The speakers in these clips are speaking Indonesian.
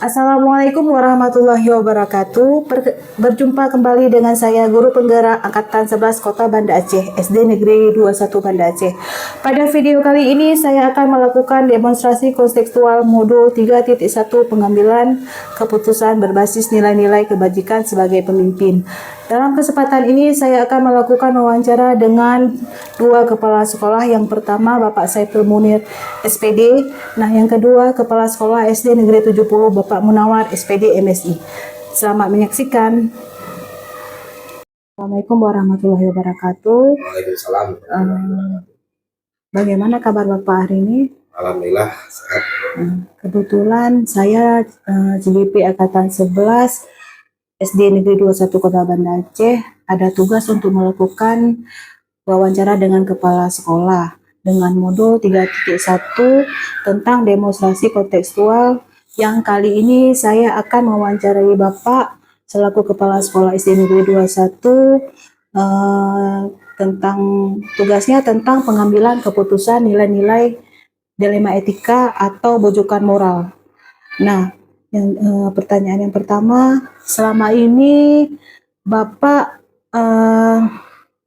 Assalamualaikum warahmatullahi wabarakatuh. Berjumpa kembali dengan saya Guru Penggerak Angkatan 11 Kota Banda Aceh, SD Negeri 21 Banda Aceh. Pada video kali ini saya akan melakukan demonstrasi kontekstual modul 3.1 pengambilan keputusan berbasis nilai-nilai kebajikan sebagai pemimpin. Dalam kesempatan ini saya akan melakukan wawancara dengan dua kepala sekolah. Yang pertama Bapak Saiful Munir SPD, yang kedua Kepala Sekolah SD Negeri 70 Bapak Munawar SPD MSI. Selamat menyaksikan. Assalamualaikum warahmatullahi wabarakatuh. Waalaikumsalam. Bagaimana kabar Bapak hari ini? Alhamdulillah sehat. Kebetulan saya JBP Angkatan 11 SD Negeri 21 Kota Banda Aceh ada tugas untuk melakukan wawancara dengan kepala sekolah dengan modul 3.1 tentang demonstrasi kontekstual. Yang kali ini saya akan mewawancarai Bapak selaku kepala sekolah SD Negeri 21 tentang tugasnya tentang pengambilan keputusan nilai-nilai dilema etika atau bojokan moral. Pertanyaan yang pertama, selama ini Bapak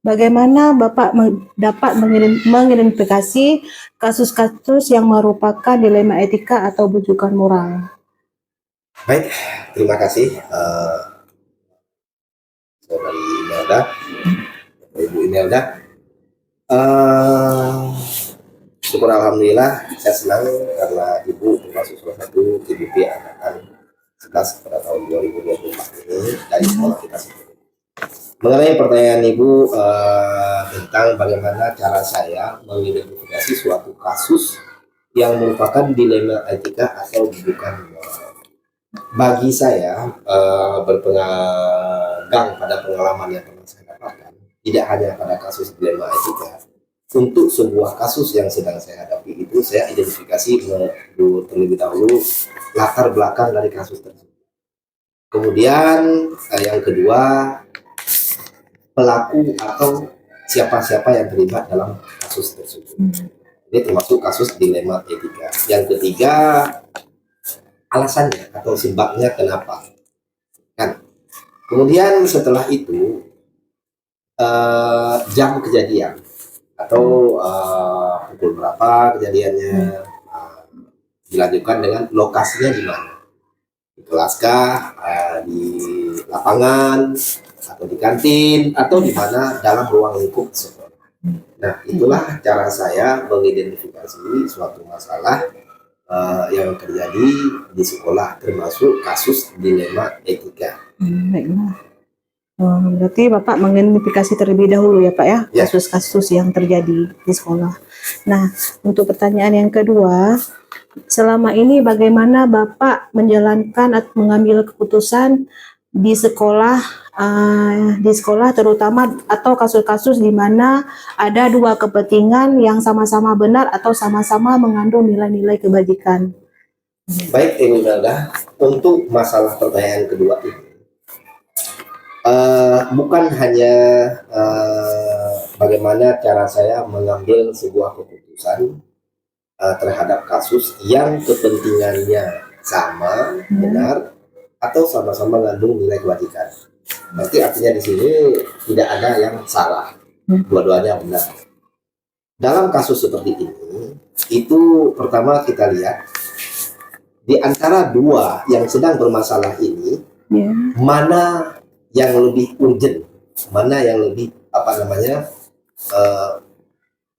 bagaimana Bapak dapat mengidentifikasi kasus-kasus yang merupakan dilema etika atau bojokan moral? Baik, terima kasih Saudari Imelda, Ibu Imelda. Syukur alhamdulillah, saya senang karena Ibu termasuk salah satu JBP Angkatan 11 pada tahun 2024 ini dari sekolah kita sendiri. Mengenai pertanyaan Ibu tentang bagaimana cara saya mengidentifikasi suatu kasus yang merupakan dilema etika atau bukan moral. Bagi saya berpegang pada pengalaman yang pernah saya dapatkan, tidak hanya pada kasus dilema etika. Untuk sebuah kasus yang sedang saya hadapi itu saya identifikasi terlebih dahulu latar belakang dari kasus tersebut. Kemudian yang kedua, pelaku atau siapa-siapa yang terlibat dalam kasus tersebut. Ini termasuk kasus dilema etika. Yang ketiga, alasannya atau sebabnya kenapa. Kemudian setelah itu jam kejadian atau pukul berapa kejadiannya, dilanjutkan dengan lokasinya di mana, di kelas kah, di lapangan, atau di kantin, atau di mana dalam ruang lingkup sekolah. Nah, itulah cara saya mengidentifikasi suatu masalah yang terjadi di sekolah, termasuk kasus dilema etika. Baiklah. Berarti Bapak mengidentifikasi terlebih dahulu ya Pak ya, kasus-kasus yang terjadi di sekolah. Nah, untuk pertanyaan yang kedua, selama ini bagaimana Bapak menjalankan atau mengambil keputusan di sekolah terutama atau kasus-kasus di mana ada dua kepentingan yang sama-sama benar atau sama-sama mengandung nilai-nilai kebajikan? Baik, Ibu Imelda, untuk masalah pertanyaan kedua ini, bukan hanya bagaimana cara saya mengambil sebuah keputusan terhadap kasus yang kepentingannya sama, benar, atau sama-sama mengandung nilai kebajikan. Berarti artinya di sini tidak ada yang salah, dua-duanya benar. Dalam kasus seperti ini, itu pertama kita lihat di antara dua yang sedang bermasalah ini, mana yang lebih urgent, mana yang lebih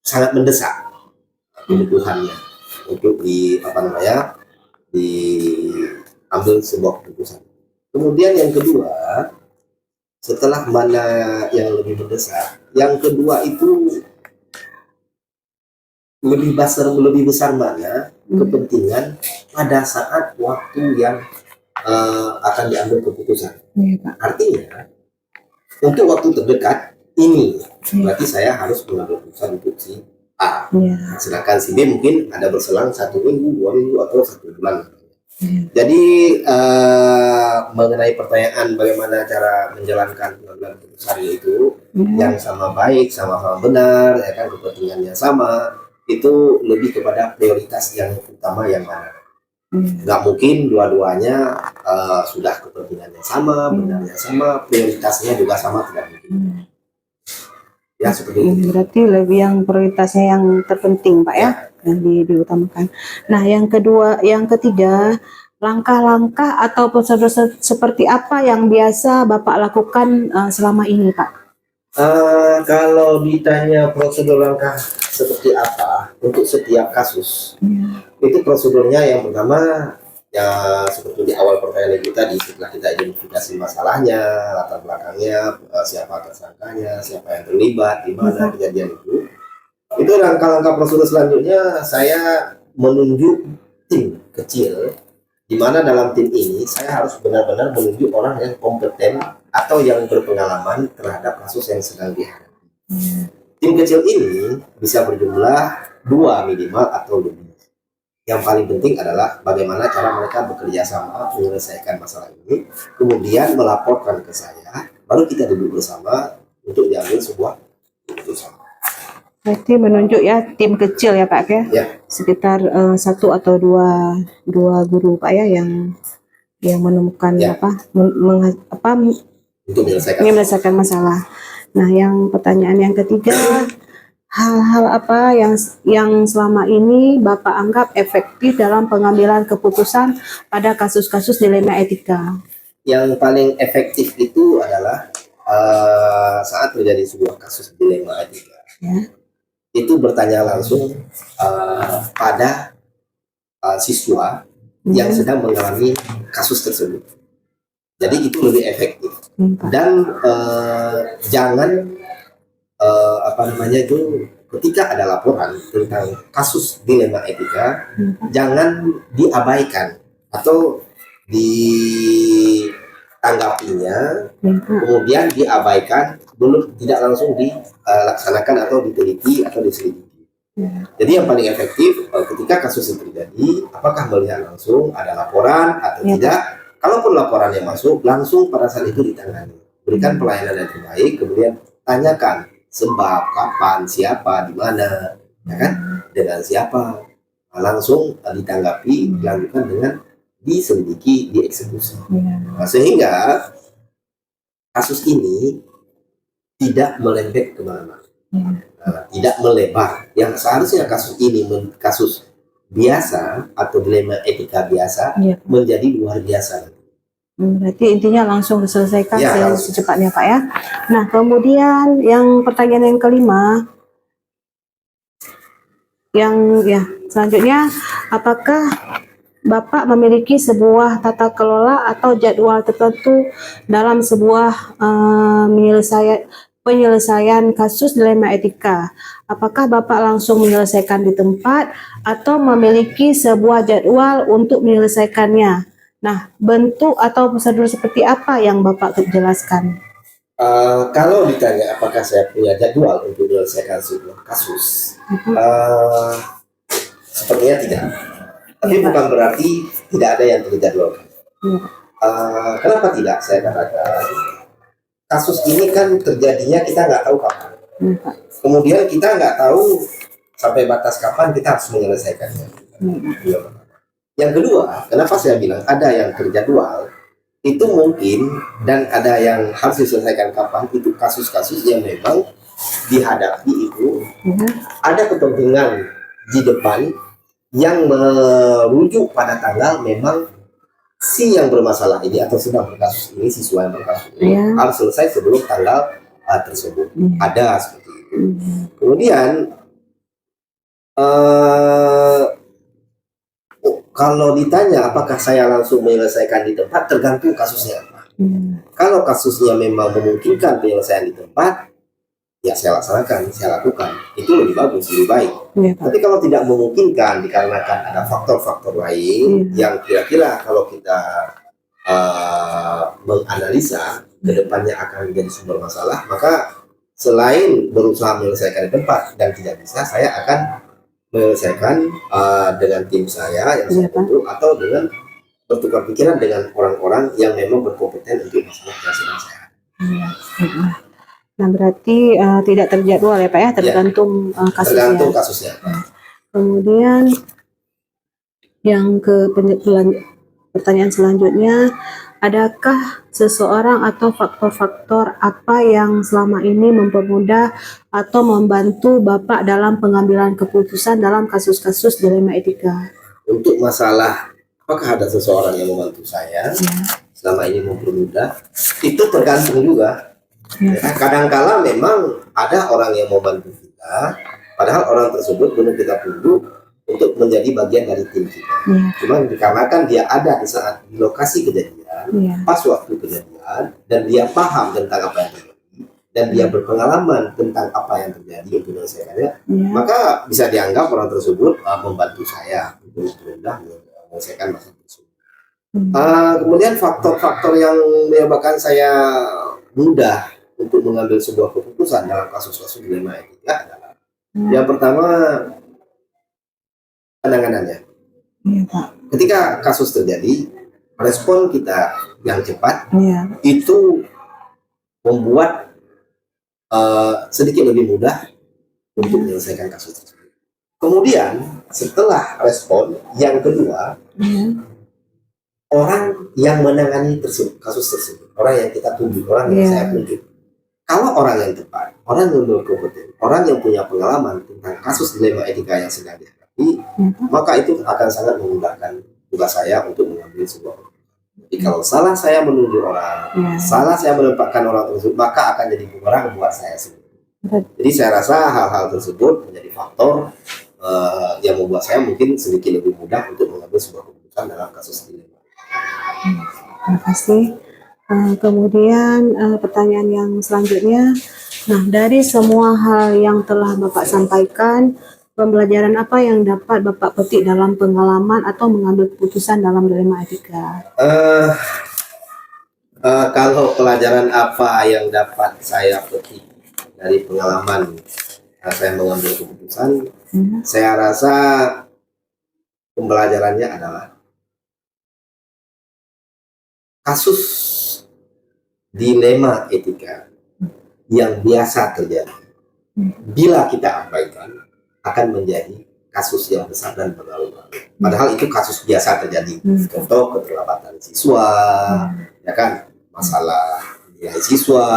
sangat mendesak kebutuhannya untuk diambil sebuah keputusan. Kemudian yang kedua, setelah mana yang lebih mendesak, yang kedua itu lebih besar mana kepentingan pada saat waktu yang akan diambil keputusan. Artinya untuk waktu terdekat ini berarti saya harus mengambil keputusan untuk si A, sedangkan si B mungkin ada berselang 1 minggu, 2 minggu, atau 1 bulan. Jadi mengenai pertanyaan bagaimana cara menjalankan pengambilan keputusan itu yang sama baik, sama-sama benar, ya kan, kepentingannya sama, itu lebih kepada prioritas yang utama yang mana. Nggak mungkin dua-duanya sudah kepentingannya sama, benarnya sama, prioritasnya juga sama, tidak mungkin. Ya seperti itu. Berarti lebih yang prioritasnya yang terpenting, Pak ya, yang diutamakan. Nah, yang kedua, yang ketiga, langkah-langkah atau prosedur seperti apa yang biasa Bapak lakukan selama ini, Pak? Kalau ditanya prosedur langkah seperti apa untuk setiap kasus, itu prosedurnya yang pertama ya seperti di awal pertanyaan kita tadi, setelah kita identifikasi masalahnya, latar belakangnya, siapa tersangkanya, siapa yang terlibat, di mana kejadian itu langkah-langkah prosedur selanjutnya saya menunjuk tim kecil, di mana dalam tim ini saya harus benar-benar menunjuk orang yang kompeten atau yang berpengalaman terhadap kasus yang sedang dihadapi. Tim kecil ini bisa berjumlah 2 minimal atau lebih. Yang paling penting adalah bagaimana cara mereka bekerja sama menyelesaikan masalah ini, kemudian melaporkan ke saya, baru kita duduk bersama untuk diambil sebuah keputusan. Berarti menunjuk ya tim kecil ya Pak ya, sekitar 1 atau 2 guru Pak ya yang menemukan untuk menyelesaikan masalah. Nah, yang pertanyaan yang ketiga, hal-hal apa yang selama ini Bapak anggap efektif dalam pengambilan keputusan pada kasus-kasus dilema etika? Yang paling efektif itu adalah saat terjadi sebuah kasus dilema etika, itu bertanya langsung pada siswa yang sedang mengalami kasus tersebut. Jadi itu lebih efektif. Dan jangan ketika ada laporan tentang kasus dilema etika, jangan diabaikan atau ditanggapinya, kemudian diabaikan, belum tidak langsung dilaksanakan atau diteliti atau diselidiki. Jadi yang paling efektif ketika kasus itu terjadi, apakah melihat langsung ada laporan atau tidak. Kalaupun laporannya masuk, langsung pada saat itu ditangani, berikan pelayanan yang terbaik, kemudian tanyakan sebab, kapan, siapa, di mana, ya kan, dengan siapa, langsung ditanggapi, dilanjutkan dengan diselidiki, dieksekusi. Sehingga kasus ini tidak melembek kemana-mana, tidak melebar. Yang seharusnya kasus ini kasus biasa atau dilema etika biasa menjadi luar biasa. Berarti intinya langsung diselesaikan secepatnya Pak ya. Nah, kemudian yang pertanyaan yang kelima, selanjutnya, apakah Bapak memiliki sebuah tata kelola atau jadwal tertentu dalam sebuah penyelesaian kasus dilema etika? Apakah Bapak langsung menyelesaikan di tempat atau memiliki sebuah jadwal untuk menyelesaikannya? Nah, bentuk atau prosedur seperti apa yang Bapak jelaskan? Kalau ditanya apakah saya punya jadwal untuk menyelesaikan sebuah kasus, sepertinya tidak. Tapi bukan berarti tidak ada yang terjadwalkan. Kenapa tidak? Saya katakan kasus ini kan terjadinya kita nggak tahu kapan. Kemudian kita nggak tahu sampai batas kapan kita harus menyelesaikannya. Yang kedua, kenapa saya bilang ada yang terjadwal, itu mungkin, dan ada yang harus diselesaikan kapan, itu kasus-kasus yang memang dihadapi itu ada kepentingan di depan yang merujuk pada tanggal memang si yang bermasalah ini atau sedang berkasus ini, siswa yang berkasus ini harus selesai sebelum tanggal tersebut. Ada seperti itu. Kemudian kalau ditanya apakah saya langsung menyelesaikan di tempat, tergantung kasusnya apa. Kalau kasusnya memang memungkinkan penyelesaian di tempat, ya saya laksanakan, saya lakukan. Itu lebih bagus, lebih baik. Tapi kalau tidak memungkinkan dikarenakan ada faktor-faktor lain yang kira-kira kalau kita menganalisa ke depannya akan menjadi sumber masalah, maka selain berusaha menyelesaikan di tempat dan tidak bisa, saya akan menyelesaikan dengan tim saya yang saya bentuk atau dengan bertukar pikiran dengan orang-orang yang memang berkompeten untuk masalah yang sedang saya. Nah, berarti tidak terjadwal ya Pak ya, tergantung kasusnya. Tergantung kasusnya. Kemudian Yang pertanyaan selanjutnya, adakah seseorang atau faktor-faktor apa yang selama ini mempermudah atau membantu Bapak dalam pengambilan keputusan dalam kasus-kasus dilema etika? Untuk masalah apakah ada seseorang yang membantu saya Ya, selama ini mempermudah, itu tergantung juga. ya, Ya, kadangkala memang ada orang yang membantu kita, padahal orang tersebut belum kita tunjuk untuk menjadi bagian dari tim kita. ya, Cuma dikarenakan dia ada di saat di lokasi kejadian, ya, pas waktu kejadian, dan dia paham tentang apa yang terjadi, dan dia berpengalaman tentang apa yang terjadi untuk menyelesaikannya, ya, maka bisa dianggap orang tersebut membantu saya untuk mudah menyelesaikan masalah tersebut. Kemudian faktor-faktor yang menyebabkan saya mudah untuk mengambil sebuah keputusan dalam kasus-kasus dilema etika adalah yang pertama, penanganannya. ya, Pak. Ketika kasus terjadi, respon kita yang cepat Ya, itu membuat sedikit lebih mudah untuk menyelesaikan kasus tersebut. Kemudian setelah respon yang kedua, ya, orang yang menangani kasus tersebut, orang yang kita tunjuk, orang yang Ya. saya tunjuk. Kalau orang yang tepat, orang yang berkompeten, orang yang punya pengalaman tentang kasus dilema etika yang sedang dihadapi, ya, Pak. maka itu akan sangat memudahkan tugas saya untuk mengambil sebuah keputusan. Jadi kalau salah saya menunjuk orang, Ya. salah saya menempatkan orang tersebut, maka akan jadi bumerang buat saya sendiri. Betul. Jadi saya rasa hal-hal tersebut menjadi faktor yang membuat saya mungkin sedikit lebih mudah untuk mengambil sebuah keputusan dalam kasus dilema. Terima kasih. Kemudian pertanyaan yang selanjutnya, nah dari semua hal yang telah Bapak sampaikan, pembelajaran apa yang dapat Bapak petik dalam pengalaman atau mengambil keputusan dalam dilema etika? Kalau pelajaran apa yang dapat saya petik dari pengalaman saya mengambil keputusan, saya rasa pembelajarannya adalah kasus dilema etika yang biasa terjadi. Bila kita abaikan, akan menjadi kasus yang besar dan berlarut-larut. Padahal itu kasus biasa terjadi. Contoh keterlambatan siswa, ya kan, masalah nilai siswa,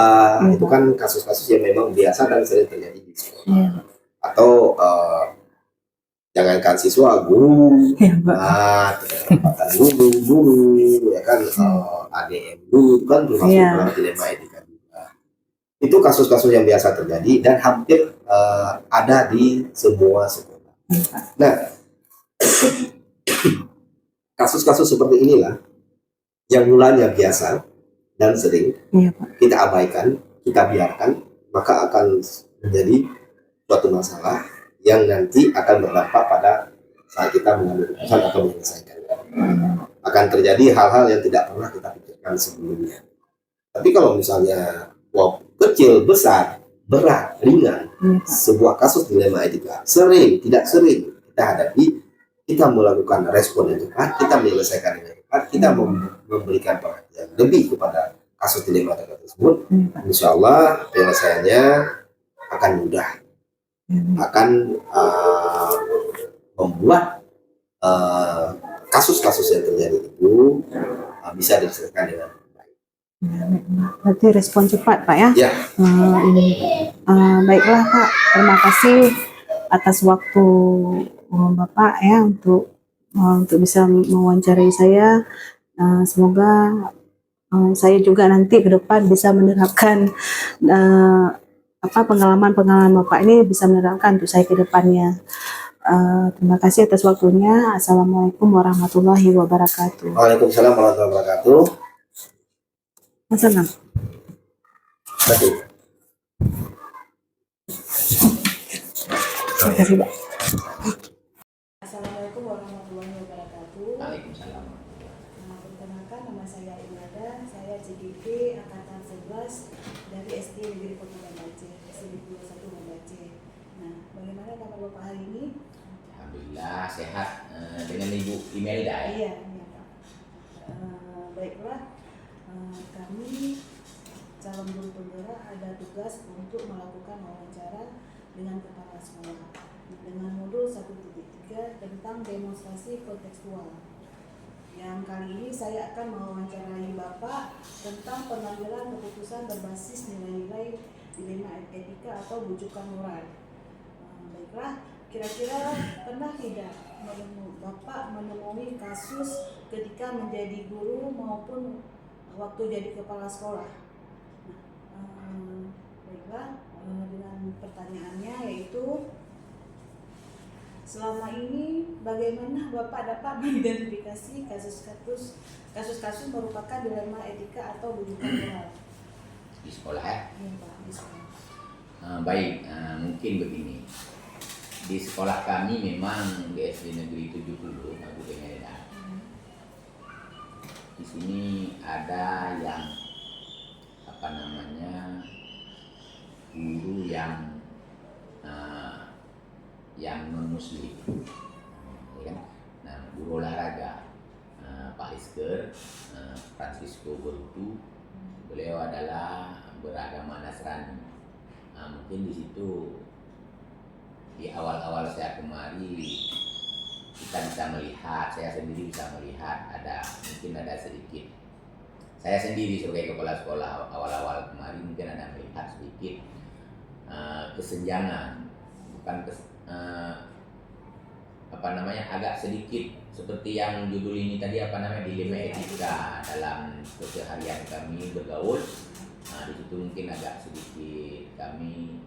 itu kan kasus-kasus yang memang biasa dan sering terjadi di sekolah. Atau jangankan siswa, guru, keterlambatan guru, ya kan, ADM guru, kan termasuk dalam dilema etika juga. Itu kasus-kasus yang biasa terjadi dan hampir ada di semua sekolah. Nah, kasus-kasus seperti inilah yang mulanya biasa dan sering kita abaikan, kita biarkan, maka akan menjadi suatu masalah yang nanti akan berdampak pada saat kita mengambil keputusan atau menyelesaikannya. Akan terjadi hal-hal yang tidak pernah kita pikirkan sebelumnya. Tapi kalau misalnya kecil, besar, berat, ringan, sebuah kasus dilema etika sering, tidak sering kita hadapi, kita melakukan respon yang cepat, kita menyelesaikan dengan cepat, kita memberikan perhatian lebih kepada kasus dilema etika tersebut, insya Allah penyelesaiannya akan mudah, akan membuat kasus-kasus yang terjadi itu bisa diselesaikan dengan baik. Berarti respon cepat, Pak ya? Ya. Baiklah Pak, terima kasih atas waktu Bapak ya untuk bisa mewawancarai saya. Semoga saya juga nanti ke depan bisa menerapkan pengalaman-pengalaman Bapak ini, bisa menerapkan untuk saya ke depannya. Terima kasih atas waktunya. Assalamualaikum warahmatullahi wabarakatuh. Waalaikumsalam warahmatullahi wabarakatuh. Terima kasih, Pak. Assalamualaikum warahmatullahi wabarakatuh. Waalaikumsalam. Perkenalkan, nama saya Imada, saya CGP Angkatan 11 dari SD Negeri Kota Banda Aceh, SD 21 Banda Aceh. Nah, bagaimana kabar Bapak hari ini? Alhamdulillah sehat. Dengan Ibu Imelda ya. Iya, Pak. Baiklah, kami calon guru penggerak ada tugas untuk melakukan wawancara dengan kepala sekolah. dengan modul 1.3 tentang demonstrasi kontekstual. Yang kali ini saya akan mewawancarai Bapak tentang pengambilan keputusan berbasis nilai-nilai dilema etika atau bujukan moral. Baiklah, kira-kira pernah tidak Bapak menemui kasus ketika menjadi guru maupun waktu jadi kepala sekolah? Baiklah, dengan pertanyaannya yaitu, selama ini bagaimana Bapak dapat mengidentifikasi kasus-kasus merupakan dilema etika atau bujukan moral Di sekolah ya? Iya, Pak, di sekolah. Baik, mungkin begini. Di sekolah kami memang di SD Negeri 70 Kabupaten Medan. Di sini ada yang guru yang non muslim, ya kan? Nah, guru olahraga Pak Isker Francisco Borutu, beliau adalah beragama Nasrani. Mungkin di situ di awal-awal saya kemari kita bisa melihat, saya sendiri bisa melihat mungkin ada sedikit. Saya sendiri sebagai kepala sekolah awal-awal kemarin mungkin ada melihat sedikit kesenjangan, bukan agak sedikit seperti yang judul ini tadi dilema etika dalam keseharian kami bergaul. Di situ mungkin agak sedikit kami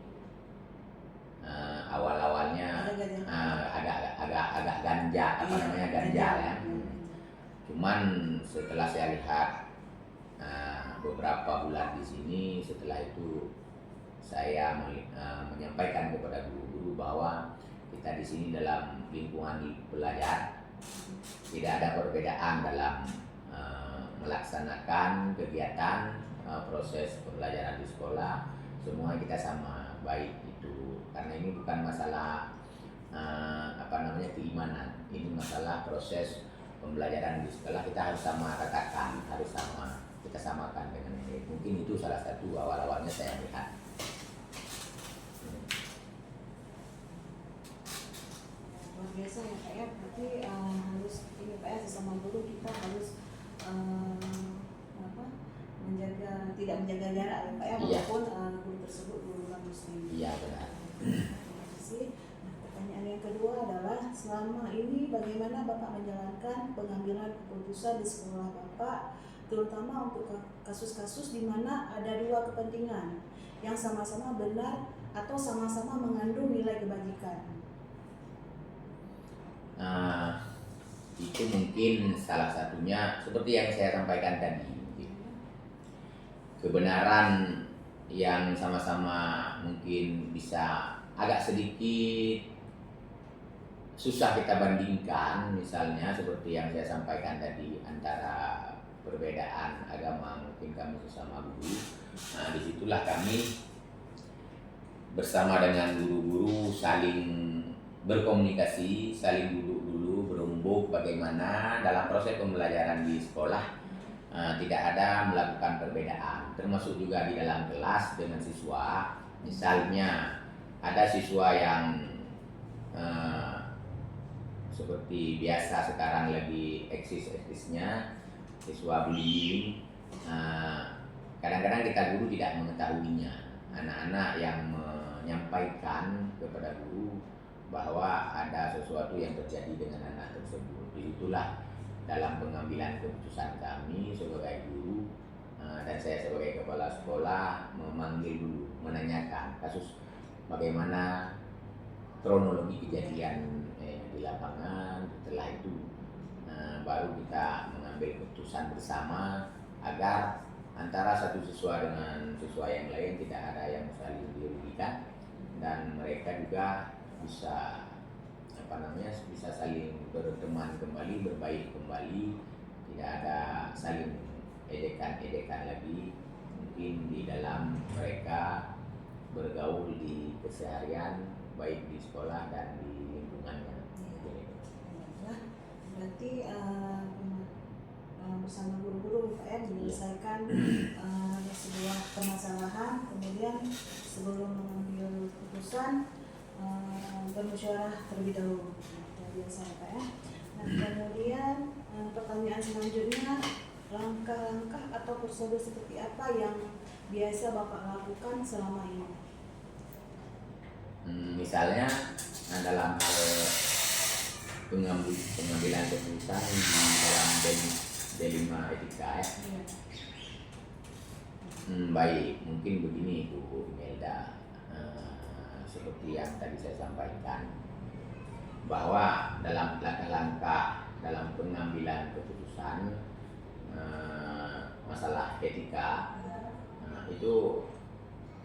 awal-awalnya agak ganjal ya. Cuman setelah saya lihat beberapa bulan di sini, setelah itu saya menyampaikan kepada guru-guru bahwa kita di sini dalam lingkungan belajar tidak ada perbedaan dalam melaksanakan kegiatan proses pembelajaran di sekolah. Semua kita sama, baik itu karena ini bukan masalah keimanan, ini masalah proses pembelajaran di sekolah. Kita harus sama katakan, kita samakan dengan ini. Mungkin itu salah satu awal-awalnya saya lihat. Luar biasa ya Pak ya, berarti harus ini Pak ya, sesama guru kita harus tidak menjaga jarak ya Pak ya, walaupun guru tersebut guru non muslim. Iya, benar. Terima kasih. Nah, pertanyaan yang kedua adalah, selama ini bagaimana Bapak menjalankan pengambilan keputusan di sekolah Bapak, terutama untuk kasus-kasus di mana ada dua kepentingan yang sama-sama benar atau sama-sama mengandung nilai kebajikan? Itu mungkin salah satunya seperti yang saya sampaikan tadi, kebenaran yang sama-sama mungkin bisa agak sedikit susah kita bandingkan, misalnya seperti yang saya sampaikan tadi antara perbedaan agama, mungkin kami sesama guru. Disitulah kami bersama dengan guru-guru saling berkomunikasi, saling duduk dulu, berembuk bagaimana dalam proses pembelajaran di sekolah tidak ada melakukan perbedaan, termasuk juga di dalam kelas dengan siswa. Misalnya ada siswa yang seperti biasa sekarang lagi eksisnya siswa bullying. Kadang-kadang kita guru tidak mengetahuinya. Anak-anak yang menyampaikan kepada guru bahwa ada sesuatu yang terjadi dengan anak tersebut. Itulah dalam pengambilan keputusan kami sebagai guru dan saya sebagai kepala sekolah memanggil dulu, menanyakan kasus bagaimana kronologi kejadian di lapangan. Setelah itu baru kita mengambil keputusan bersama agar antara satu siswa dengan siswa yang lain tidak ada yang saling dirugikan dan mereka juga bisa saling berteman kembali, berbaik kembali, tidak ada saling edekan lagi. Mungkin di dalam mereka bergaul di keseharian, baik di sekolah dan di lingkungannya. Nah, berarti bersama guru-guru Pak ya menyelesaikan sebuah permasalahan, kemudian sebelum mengambil keputusan bermusyawarah terlebih dahulu. Nah, biasa ya Pak ya. Nah, kemudian pertanyaan selanjutnya, langkah-langkah atau prosedur seperti apa yang biasa Bapak lakukan selama ini? Misalnya dalam hal pengambilan keputusan di dalam D5 etika ya. Iya. Baik, mungkin begini Bu Imelda, seperti yang tadi saya sampaikan, bahwa dalam langkah-langkah dalam pengambilan keputusan masalah etika, itu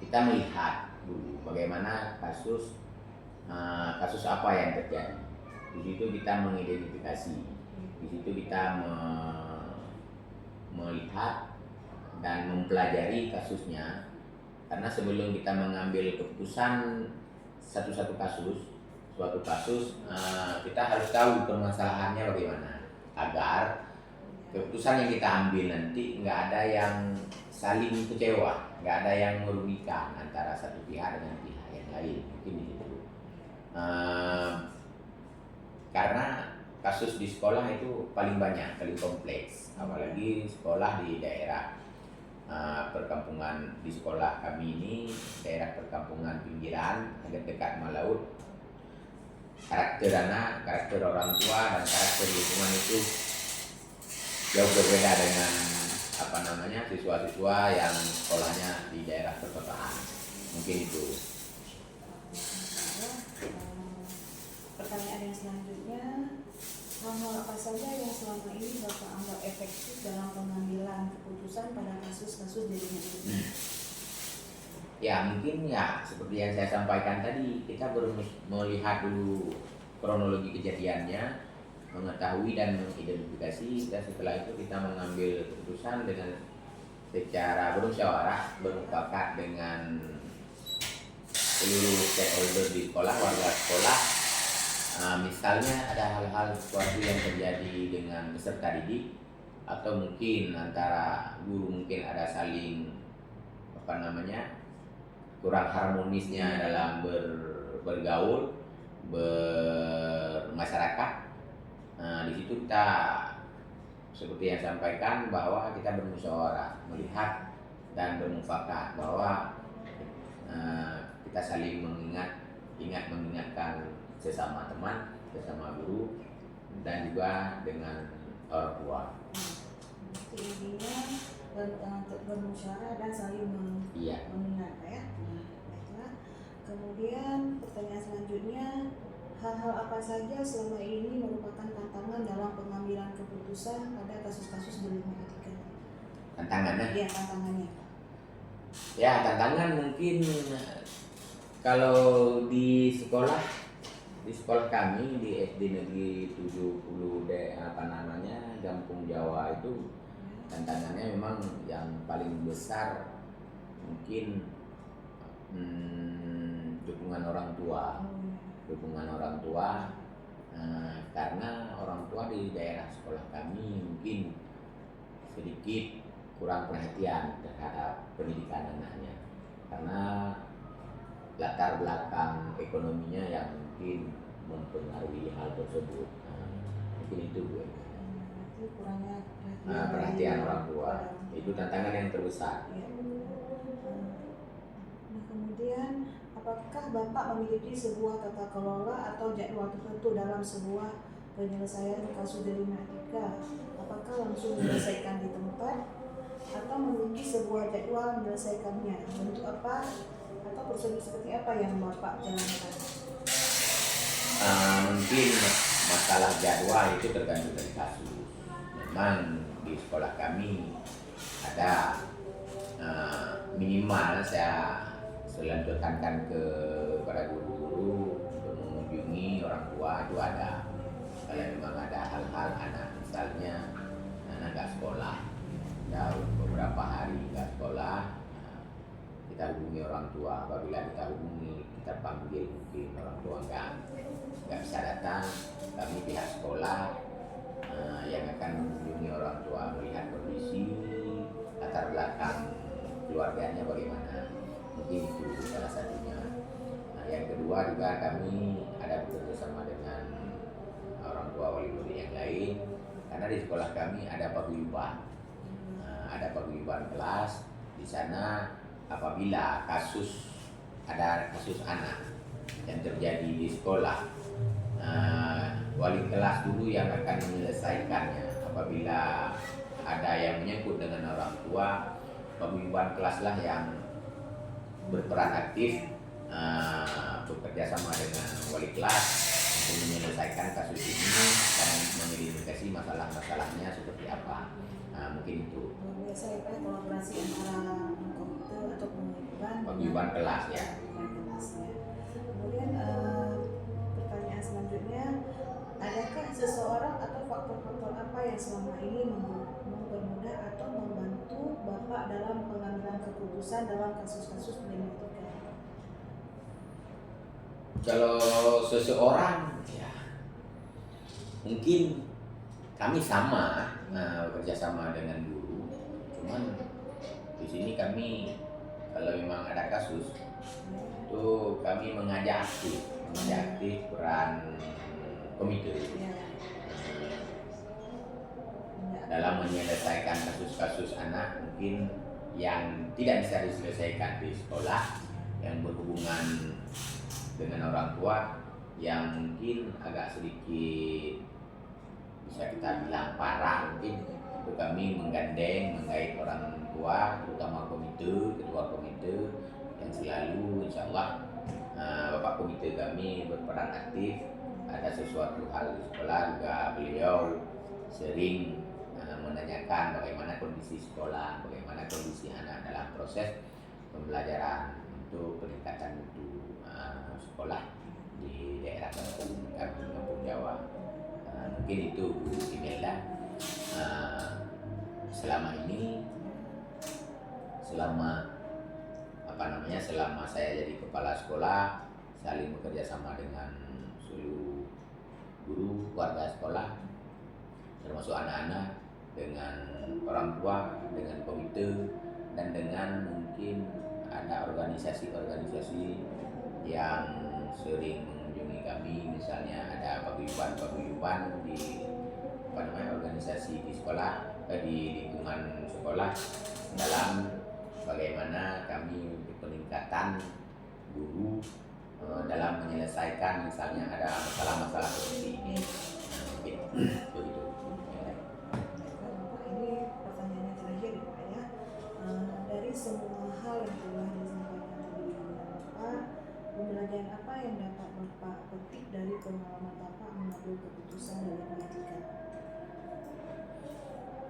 kita melihat dulu bagaimana kasus apa yang terjadi. Di situ kita mengidentifikasi, di situ kita melihat dan mempelajari kasusnya, karena sebelum kita mengambil keputusan suatu kasus, kita harus tahu permasalahannya bagaimana, agar keputusan yang kita ambil nanti nggak ada yang saling kecewa, nggak ada yang merugikan antara satu pihak dengan pihak yang lain, mungkin itu. Karena kasus di sekolah itu paling banyak, paling kompleks, apalagi sekolah di daerah perkampungan. Di sekolah kami ini daerah perkampungan pinggiran, agak dekat sama laut. Karakter anak, karakter orang tua, dan karakter lingkungan itu jauh berbeda dengan siswa-siswa yang sekolahnya di daerah perkotaan. Mungkin itu. Pertanyaan yang selanjutnya, hal-hal apa saja yang selama ini Bapak anggap efektif dalam pengambilan keputusan pada kasus-kasus dirinya ini? Ya, mungkin ya seperti yang saya sampaikan tadi, kita melihat dulu kronologi kejadiannya, mengetahui dan mengidentifikasi, dan setelah itu kita mengambil keputusan dengan secara bermusyawarah, bermufakat dengan seluruh stakeholder di sekolah, warga sekolah. Misalnya ada hal-hal sesuatu yang terjadi dengan peserta didik, atau mungkin antara guru mungkin ada saling kurang harmonisnya dalam bergaul, bermasyarakat. Di situ kita seperti yang sampaikan bahwa kita bermusyawarah, melihat dan bermufakat bahwa kita saling mengingatkan sesama teman, sesama guru, dan juga dengan orang tua. Intinya bermusyawarah dan saling mengingat ya. Baiklah. Kemudian pertanyaan selanjutnya, hal-hal apa saja selama ini merupakan tantangan dalam pengambilan keputusan pada kasus-kasus D5 etika? Tantangannya? Iya, tantangannya. Ya, tantangan mungkin kalau di sekolah kami di SD Negeri 70 Gampung Jawa itu, tantangannya memang yang paling besar mungkin dukungan orang tua. Karena orang tua di daerah sekolah kami mungkin sedikit kurang perhatian terhadap pendidikan anaknya, karena latar belakang ekonominya yang mungkin mempengaruhi hal tersebut. Mungkin itu Bu. Kurangnya Perhatian orang tua itu tantangan yang terbesar. Ya. Nah, kemudian apakah Bapak memiliki sebuah tata kelola atau jadwal tertentu dalam sebuah penyelesaian kasus D5 etika? Apakah langsung menyelesaikan di tempat atau memiliki sebuah jadwal menyelesaikannya? Bentuk apa atau prosedur seperti apa yang Bapak jalankan? Mungkin masalah jadwal itu tergantung dari kasus. Memang di sekolah kami ada minimal saya selalu tekankan kepada guru-guru untuk mengunjungi orang tua itu ada. Kalau memang ada hal-hal anak, misalnya anak nggak sekolah, dalam beberapa hari nggak sekolah, kita hubungi orang tua. Apabila kita hubungi, kita panggil, mungkin orang tua nggak bisa datang, kami pihak sekolah yang akan mengunjungi orang tua, melihat kondisi latar belakang keluarganya bagaimana. Mungkin itu salah satunya. Yang kedua tua juga kami ada bekerja sama dengan orang tua wali murid yang lain, karena di sekolah kami ada paguyuban. Ada paguyuban kelas. Di sana apabila ada kasus anak yang terjadi di sekolah, wali kelas dulu yang akan menyelesaikannya. Apabila ada yang menyangkut dengan orang tua, paguyuban kelaslah yang berperan aktif bekerja sama dengan wali kelas untuk menyelesaikan kasus ini dan mengidentifikasi masalah-masalahnya seperti apa. Mungkin itu Biasa ya Pak, kolaborasi antara komite atau paguyuban kelas ya. kelasnya. Kemudian pertanyaan selanjutnya, adakah seseorang atau faktor-faktor apa yang selama ini mempermudah atau membantu Bapak dalam pengambilan keputusan dalam kasus-kasus penyelidikan? Kalau seseorang ya mungkin kami sama bekerja sama dengan guru, cuman di sini kami kalau memang ada kasus itu kami mengajak aktif peran komite dalam menyelesaikan kasus-kasus anak mungkin yang tidak bisa diselesaikan di sekolah, yang berhubungan dengan orang tua, yang mungkin agak sedikit bisa kita bilang parah, mungkin itu kami menggait orang tua, terutama ketua komite yang selalu insya Allah Bapak komite kami berperan aktif. Ada sesuatu hal di sekolah juga beliau sering menanyakan bagaimana kondisi sekolah, bagaimana kondisi anak dalam proses pembelajaran untuk peningkatan mutu sekolah di daerah Kampung Jawa. Mungkin itu Bu Imelda. Selama ini, selama saya jadi kepala sekolah, saling bekerja sama dengan seluruh guru, warga sekolah, termasuk anak-anak, dengan orang tua, dengan komite, dan dengan mungkin ada organisasi-organisasi yang sering mengunjungi kami. Misalnya ada paguyuban di organisasi di sekolah, di lingkungan sekolah, dalam bagaimana kami peningkatan guru dalam menyelesaikan misalnya ada masalah-masalah seperti ini. Mungkin begitu. Bapak, ini pertanyaannya terakhir ya Pak ya. Dari semua hal yang telah disampaikan tadi Bapak, pembelajaran apa yang dapat Bapak petik dari pengalaman Bapak mengambil keputusan dalam pendidikan?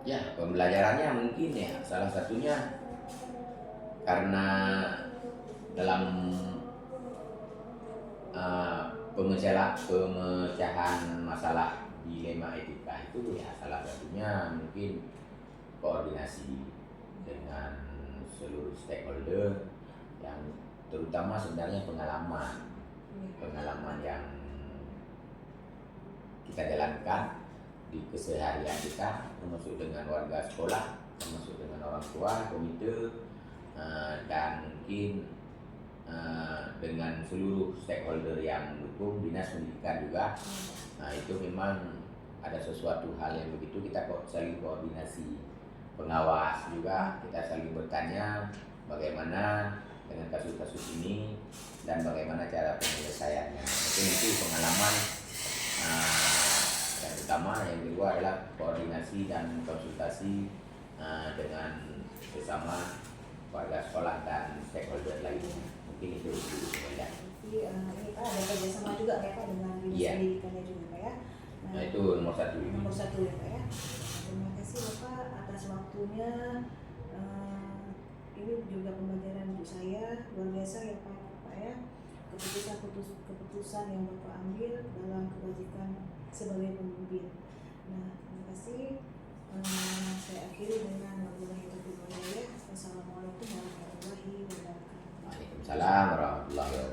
Ya, pembelajarannya mungkin ya salah satunya karena dalam pemecahan masalah dilema etika itu ya salah satunya mungkin koordinasi dengan seluruh stakeholder, yang terutama sebenarnya pengalaman yang kita jalankan di keseharian kita, termasuk dengan warga sekolah, termasuk dengan orang tua, komite, dan mungkin dengan seluruh stakeholder yang mendukung, dinas pendidikan juga. Itu memang ada sesuatu hal yang begitu, kita kok saling koordinasi. Pengawas juga kita saling bertanya bagaimana dengan kasus-kasus ini dan bagaimana cara penyelesaiannya. Mungkin itu pengalaman yang utama. Yang kedua adalah koordinasi dan konsultasi dengan sesama warga sekolah dan stakeholder lainnya. Mungkin itu ya. Jadi ini Pak ada kerjasama juga ya Pak dengan dinas pendidikannya juga Pak ya. Nah itu nomor satu. Nomor satu ya Pak ya. Terima kasih Bapak atas waktunya. Ini juga pembelajaran untuk saya luar biasa ya Pak ya. Keputusan yang Bapak ambil dalam kebajikan sebagai pemimpin. Nah, terima kasih. Saya akhiri dengan wabillahi taufiq wal hidayah. Wassalamualaikum warahmatullahi wabarakatuh. Waalaikumsalam warahmatullahi wabarakatuh.